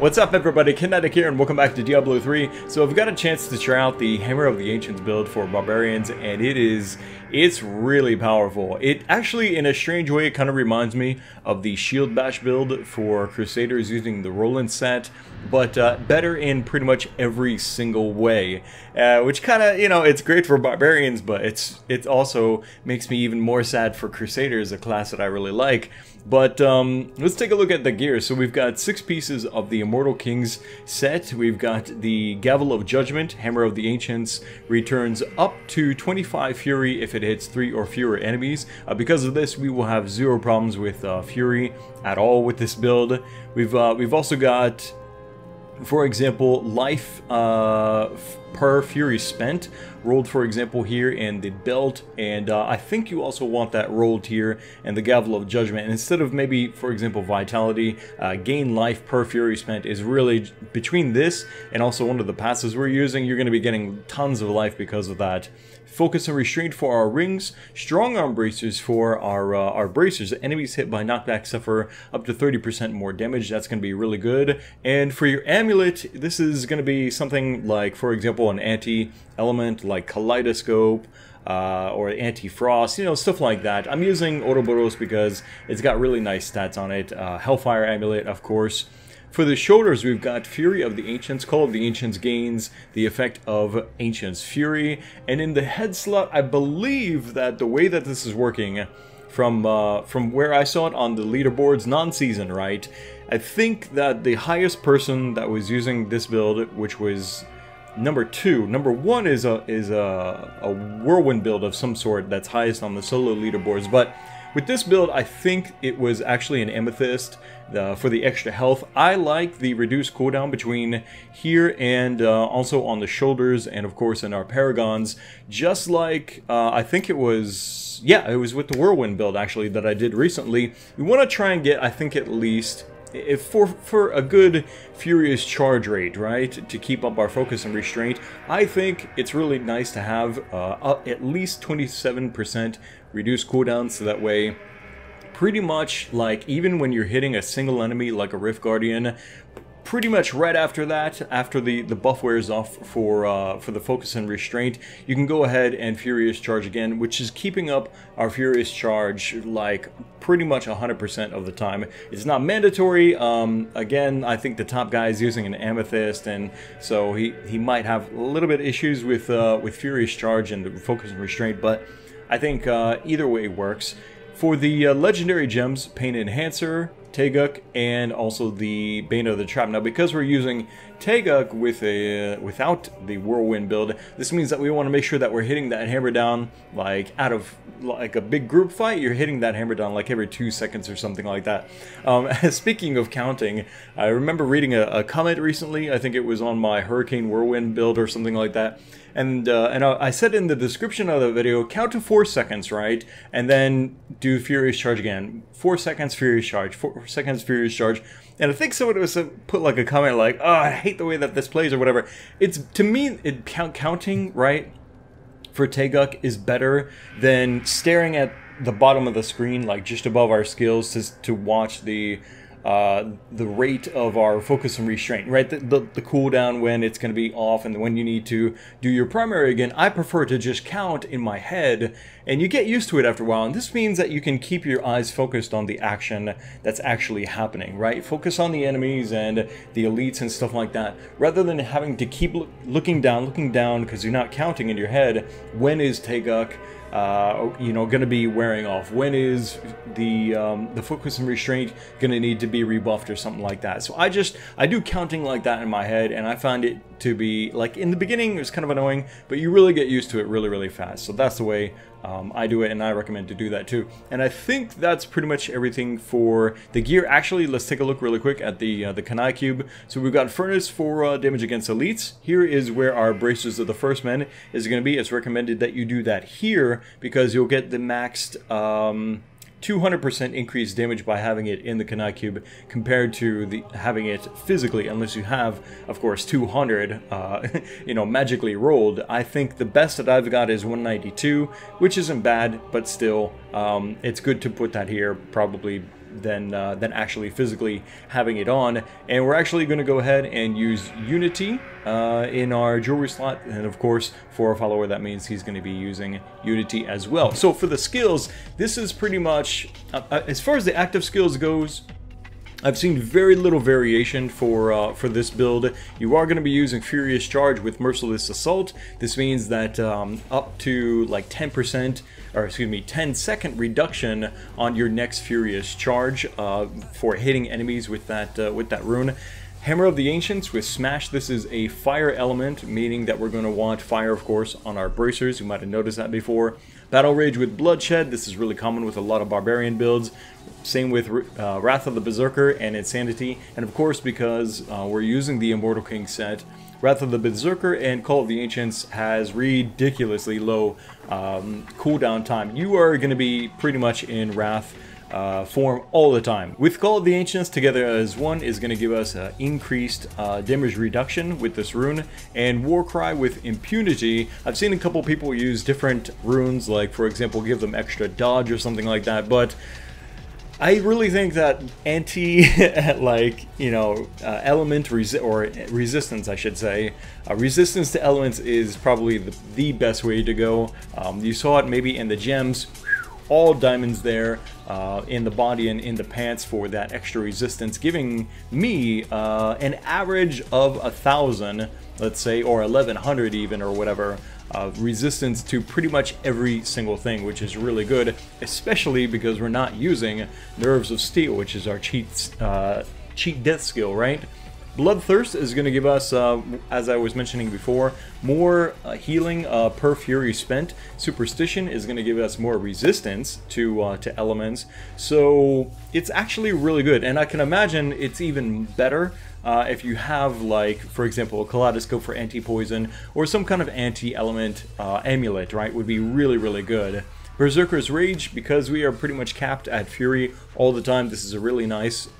What's up everybody, Kinetic here and welcome back to Diablo 3. So I've got a chance to try out the Hammer of the Ancients build for Barbarians and it's really powerful. It actually, in a strange way, it kind of reminds me of the Shield Bash build for Crusaders using the Roland set, but better in pretty much every single way. Which kind of, it's great for Barbarians, but it also makes me even more sad for Crusaders, a class that I really like. But let's take a look at the gear. So we've got 6 pieces of the Immortal Kings set. We've got the Gavel of Judgment, Hammer of the Ancients, returns up to 25 Fury if it hits 3 or fewer enemies. Because of this, we will have 0 problems with Fury at all with this build. We've also got, for example, life per Fury spent rolled, for example, here in the belt, and I think you also want that rolled here in the Gavel of Judgment. And instead of maybe, for example, Vitality, gain life per Fury spent is really between this and also one of the passes we're using. You're going to be getting tons of life because of that. Focus and Restraint for our rings, Strong Arm Bracers for our bracers. Enemies hit by knockback suffer up to 30% more damage. That's going to be really good. And for your amulet, this is going to be something like, for example, an anti-element like Kaleidoscope, or anti-frost, stuff like that. I'm using Ouroboros because it's got really nice stats on it. Hellfire Amulet, of course. For the shoulders, we've got Fury of the Ancients. Call of the Ancients gains the effect of Ancients Fury. And in the head slot, I believe that the way that this is working, from where I saw it on the leaderboards, non-season, right? I think that the highest person that was using this build, which was number 2. Number 1 is a whirlwind build of some sort that's highest on the solo leaderboards. But with this build, I think it was actually an Amethyst for the extra health. I like the reduced cooldown between here and also on the shoulders, and of course in our Paragons. Just like I think it was, yeah, it was with the whirlwind build actually that I did recently. We want to try and get, I think, at least, if for a good Furious charge rate, right, to keep up our focus and restraint, I think it's really nice to have at least 27% reduced cooldown, so that way, pretty much, like, even when you're hitting a single enemy like a Rift Guardian, pretty much right after that, after the buff wears off for the focus and restraint, you can go ahead and Furious Charge again, which is keeping up our Furious Charge like pretty much 100% of the time. It's not mandatory. Again, I think the top guy is using an Amethyst, and so he might have a little bit issues with Furious Charge and the focus and restraint, but I think either way works. For the legendary gems, Pain Enhancer, Teguk, and also the Bane of the Trap. Now, because we're using Teguk without the Whirlwind build, this means that we want to make sure that we're hitting that hammer down, like, out of like a big group fight, you're hitting that hammer down like every 2 seconds or something like that. Speaking of counting, I remember reading a comment recently, I think it was on my Hurricane Whirlwind build or something like that, and I said in the description of the video, count to 4 seconds, right? And then do Furious Charge again. 4 seconds Furious Charge, 4 seconds Furious Charge. And I think someone was put like a comment like, oh, I hate the way that this plays or whatever. It's, to me, counting, right, for Teguk is better than staring at the bottom of the screen, like just above our skills, to watch the rate of our focus and restraint, right? The cooldown when it's going to be off and when you need to do your primary again. I prefer to just count in my head, and you get used to it after a while, and this means that you can keep your eyes focused on the action that's actually happening, right? Focus on the enemies and the elites and stuff like that, rather than having to keep looking down because you're not counting in your head, when is Teguk going to be wearing off? When is the focus and restraint going to need to be rebuffed or something like that? So I do counting like that in my head, and I find it to be, like, in the beginning it was kind of annoying, but you really get used to it really, really fast. So that's the way I do it, and I recommend to do that too. And I think that's pretty much everything for the gear. Actually, let's take a look really quick at the Kanai Cube. So we've got Furnace for damage against elites. Here is where our Bracers of the First Men is going to be. It's recommended that you do that here because you'll get the maxed 200% increased damage by having it in the Kanai Cube compared to having it physically, unless you have, of course, 200, magically rolled. I think the best that I've got is 192, which isn't bad, but still, it's good to put that here, probably than actually physically having it on. And we're actually going to go ahead and use Unity in our jewelry slot, and of course for a follower that means he's going to be using Unity as well. So for the skills, this is pretty much as far as the active skills goes, I've seen very little variation for this build. You are going to be using Furious Charge with Merciless Assault. This means that up to like 10%, or excuse me, 10-second reduction on your next Furious Charge for hitting enemies with that rune. Hammer of the Ancients with Smash. This is a fire element, meaning that we're going to want fire, of course, on our bracers. You might have noticed that before. Battle Rage with Bloodshed. This is really common with a lot of Barbarian builds. Same with Wrath of the Berserker and Insanity. And of course, because we're using the Immortal King set, Wrath of the Berserker and Call of the Ancients has ridiculously low cooldown time. You are going to be pretty much in Wrath form all the time. With Call of the Ancients together as one is going to give us increased damage reduction with this rune, and Warcry with Impunity. I've seen a couple people use different runes, like for example give them extra dodge or something like that, but I really think that anti, like, you know, element resistance, I should say. Resistance to elements is probably the best way to go. You saw it maybe in the gems, all diamonds there, in the body and in the pants for that extra resistance, giving me an average of 1,000, let's say, or 1,100 even, or whatever. Resistance to pretty much every single thing, which is really good, especially because we're not using Nerves of Steel, which is our cheat death skill, right? Bloodthirst is going to give us, as I was mentioning before, more healing per fury spent. Superstition is going to give us more resistance to elements, so it's actually really good, and I can imagine it's even better if you have, like, for example, a kaleidoscope for anti-poison or some kind of anti-element amulet, right, would be really, really good. Berserker's Rage, because we are pretty much capped at Fury all the time, this is a really nice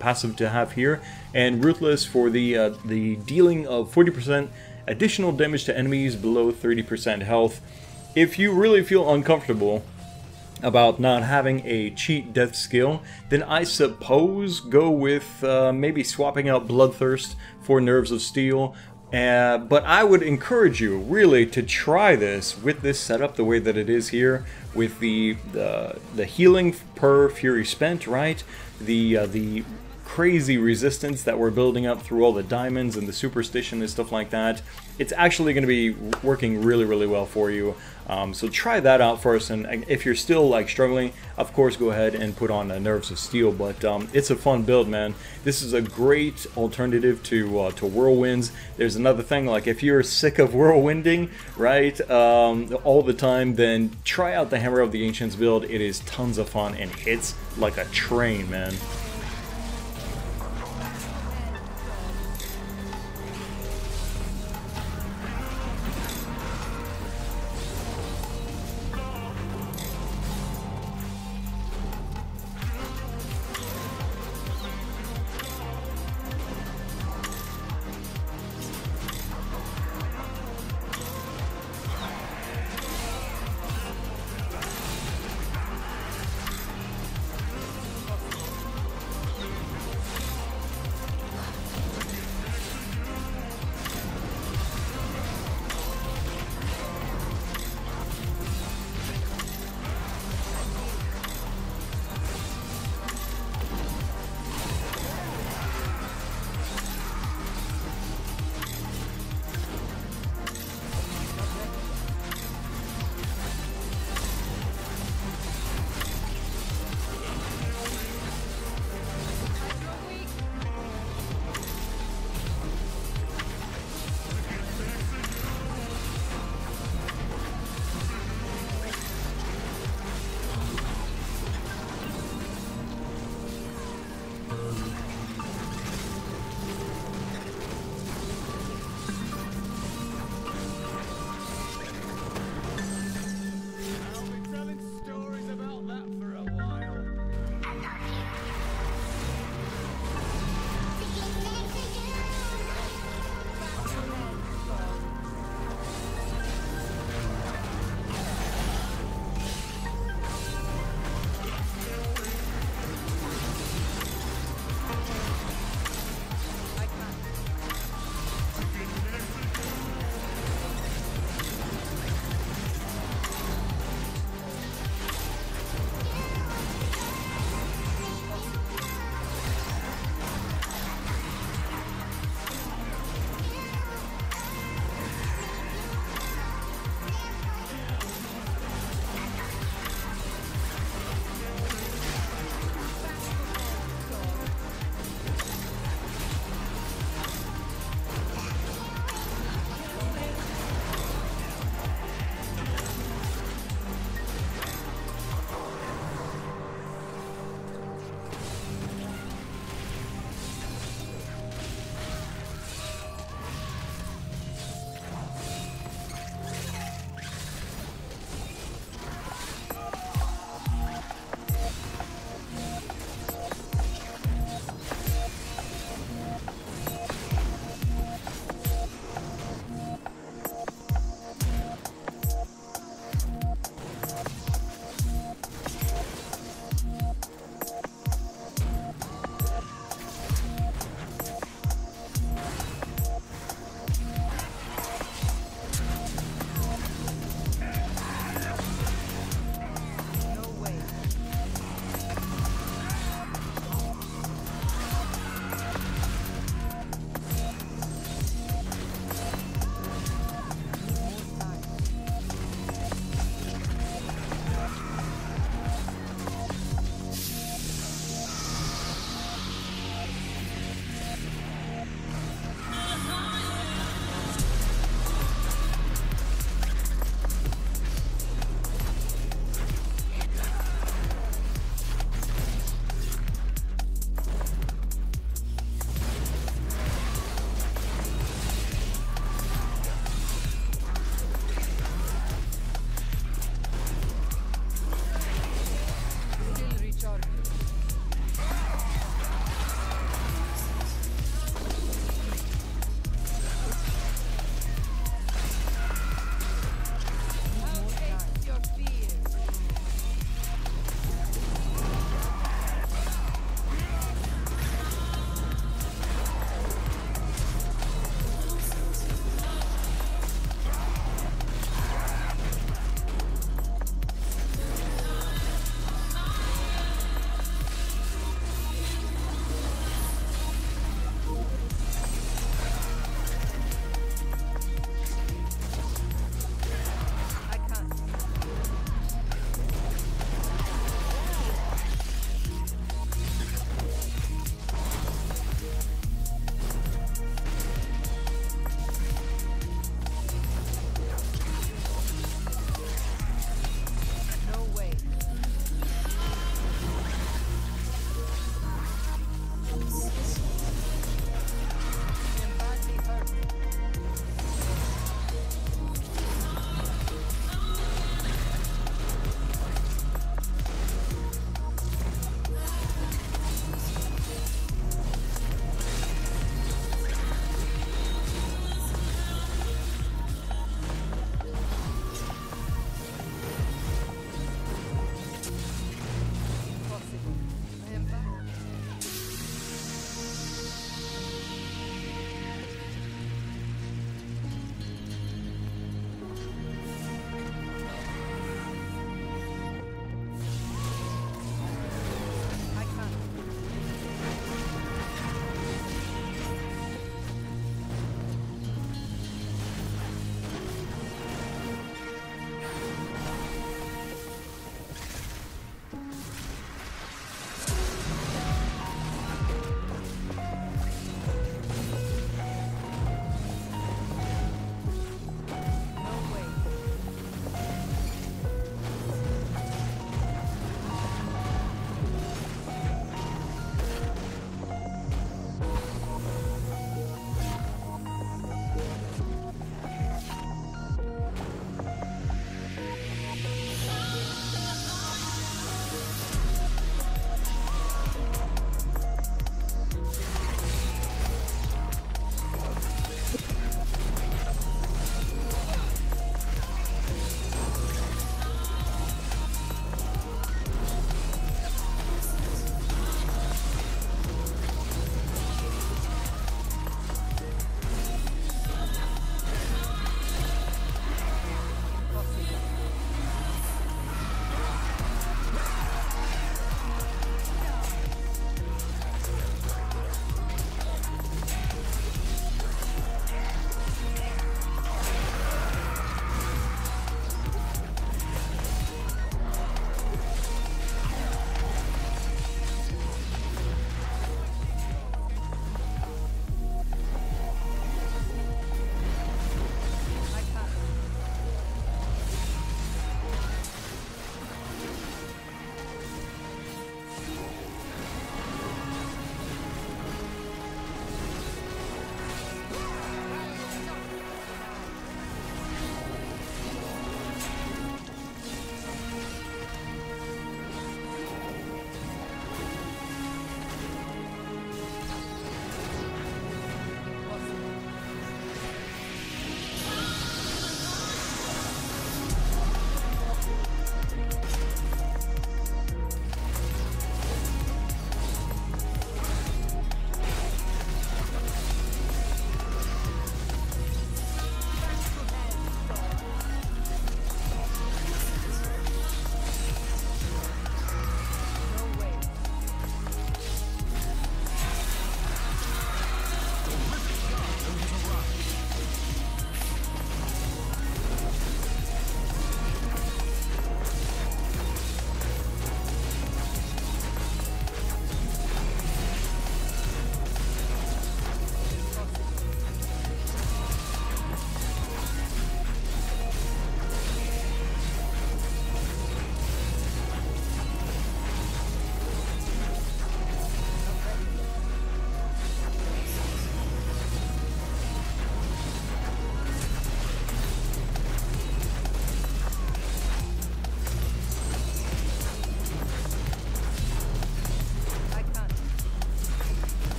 passive to have here. And Ruthless for the dealing of 40% additional damage to enemies below 30% health. If you really feel uncomfortable about not having a cheat death skill, then I suppose go with maybe swapping out Bloodthirst for Nerves of Steel. But I would encourage you really to try this with this setup the way that it is here, with the healing per fury spent, right? The crazy resistance that we're building up through all the diamonds and the superstition and stuff like that. It's actually going to be working really, really well for you. So try that out first, and if you're still like struggling, of course go ahead and put on Nerves of Steel. But it's a fun build, man. This is a great alternative to whirlwinds. There's another thing, like if you're sick of whirlwinding, right, all the time, then try out the Hammer of the Ancients build. It is tons of fun and hits like a train, man.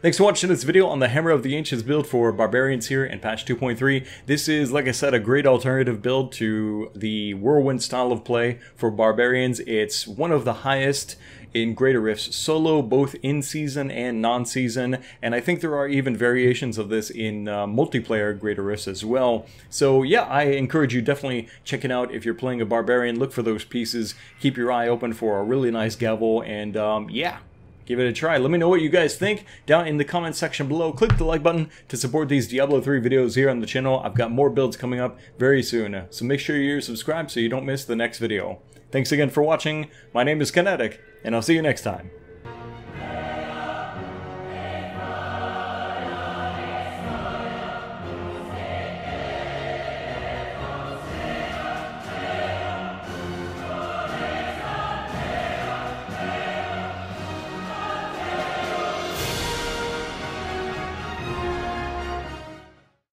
Thanks for watching this video on the Hammer of the Ancients build for Barbarians here in patch 2.3. This is, like I said, a great alternative build to the Whirlwind style of play for Barbarians. It's one of the highest in Greater Rifts solo, both in season and non-season, and I think there are even variations of this in multiplayer Greater Rifts as well. So yeah, I encourage you definitely check it out if you're playing a Barbarian. Look for those pieces, keep your eye open for a really nice gavel, and yeah, give it a try. Let me know what you guys think down in the comment section below. Click the like button to support these Diablo 3 videos here on the channel. I've got more builds coming up very soon, so make sure you're subscribed so you don't miss the next video. Thanks again for watching. My name is Kinetic, and I'll see you next time.